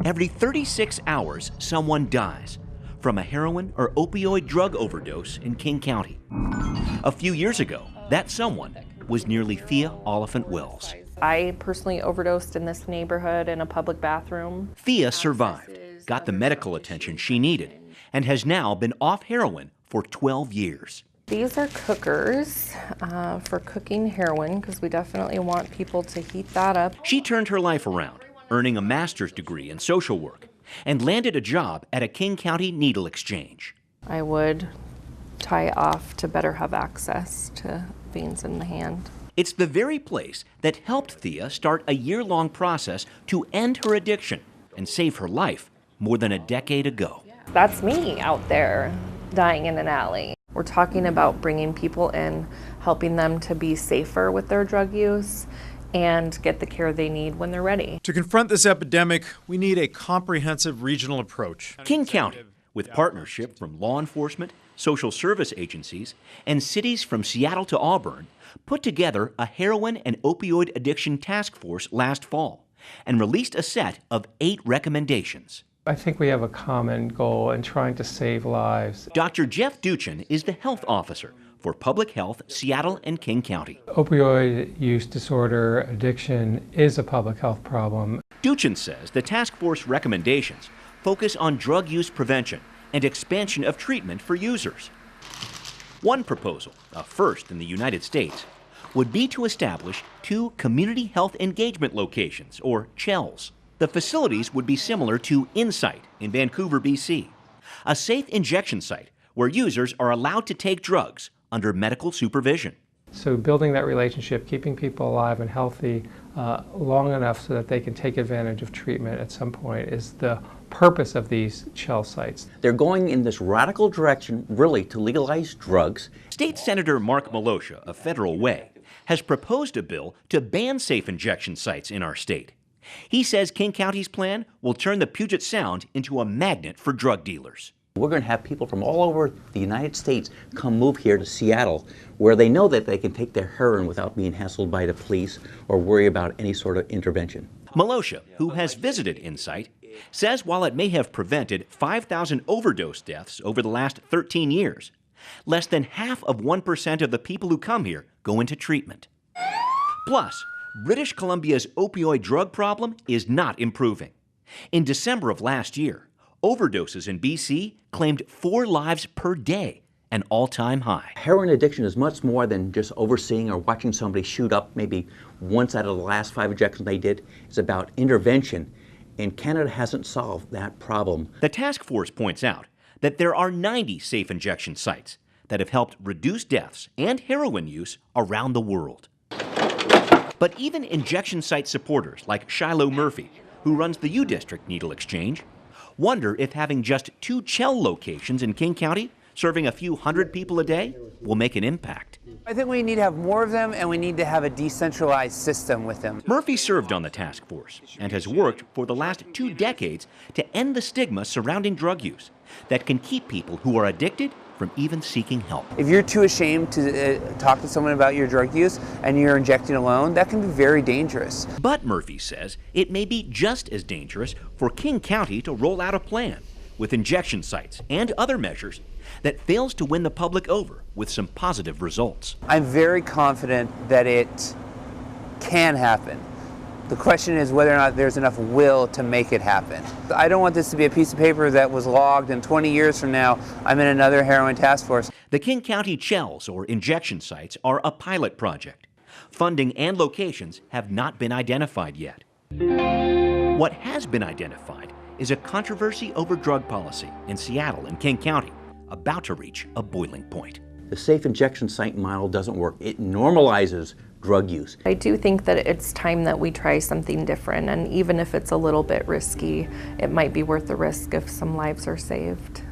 Every 36 hours, someone dies from a heroin or opioid drug overdose in King County. A few years ago, that someone was nearly Thea Oliphant Wills. I personally overdosed in this neighborhood in a public bathroom. Thea survived, got the medical attention she needed, and has now been off heroin for 12 years. These are cookers for cooking heroin, because we definitely want people to heat that up. She turned her life around, earning a master's degree in social work, and landed a job at a King County needle exchange. I would tie off to better have access to veins in the hand. It's the very place that helped Thea start a year-long process to end her addiction and save her life more than a decade ago. That's me out there dying in an alley. We're talking about bringing people in, helping them to be safer with their drug use and get the care they need when they're ready. To confront this epidemic, we need a comprehensive regional approach. King County, with partnership from law enforcement, social service agencies, and cities from Seattle to Auburn, put together a heroin and opioid addiction task force last fall and released a set of 8 recommendations. I think we have a common goal in trying to save lives. Dr. Jeff Duchin is the health officer for Public Health Seattle and King County. Opioid use disorder addiction is a public health problem. Duchin says the task force recommendations focus on drug use prevention and expansion of treatment for users. One proposal, a first in the United States, would be to establish 2 community health engagement locations, or CHELs. The facilities would be similar to Insight in Vancouver, BC, a safe injection site where users are allowed to take drugs under medical supervision. So building that relationship, keeping people alive and healthy long enough so that they can take advantage of treatment at some point is the purpose of these CHEL sites. They're going in this radical direction, really, to legalize drugs. State Senator Mark Miloscia of Federal Way has proposed a bill to ban safe injection sites in our state. He says King County's plan will turn the Puget Sound into a magnet for drug dealers. We're going to have people from all over the United States come move here to Seattle, where they know that they can take their heroin without being hassled by the police or worry about any sort of intervention. Miloscia, who has visited Insight, says while it may have prevented 5,000 overdose deaths over the last 13 years, less than half of 1% of the people who come here go into treatment. Plus, British Columbia's opioid drug problem is not improving. In December of last year, overdoses in BC claimed 4 lives per day, an all-time high. Heroin addiction is much more than just overseeing or watching somebody shoot up maybe once out of the last 5 injections they did. It's about intervention, and Canada hasn't solved that problem. The task force points out that there are 90 safe injection sites that have helped reduce deaths and heroin use around the world. But even injection site supporters like Shiloh Murphy, who runs the U District Needle Exchange, wonder if having just 2 CHEL locations in King County, serving a few hundred people a day, will make an impact. I think we need to have more of them, and we need to have a decentralized system with them. Murphy served on the task force and has worked for the last 2 decades to end the stigma surrounding drug use that can keep people who are addicted from even seeking help. If you're too ashamed to talk to someone about your drug use and you're injecting alone, that can be very dangerous. But Murphy says it may be just as dangerous for King County to roll out a plan with injection sites and other measures that fails to win the public over with some positive results. I'm very confident that it can happen. The question is whether or not there's enough will to make it happen. I don't want this to be a piece of paper that was logged and 20 years from now I'm in another heroin task force. The King County CHELs, or injection sites, are a pilot project. Funding and locations have not been identified yet. What has been identified is a controversy over drug policy in Seattle and King County, about to reach a boiling point. The safe injection site model doesn't work. It normalizes drug use. I do think that it's time that we try something different, and even if it's a little bit risky, it might be worth the risk if some lives are saved.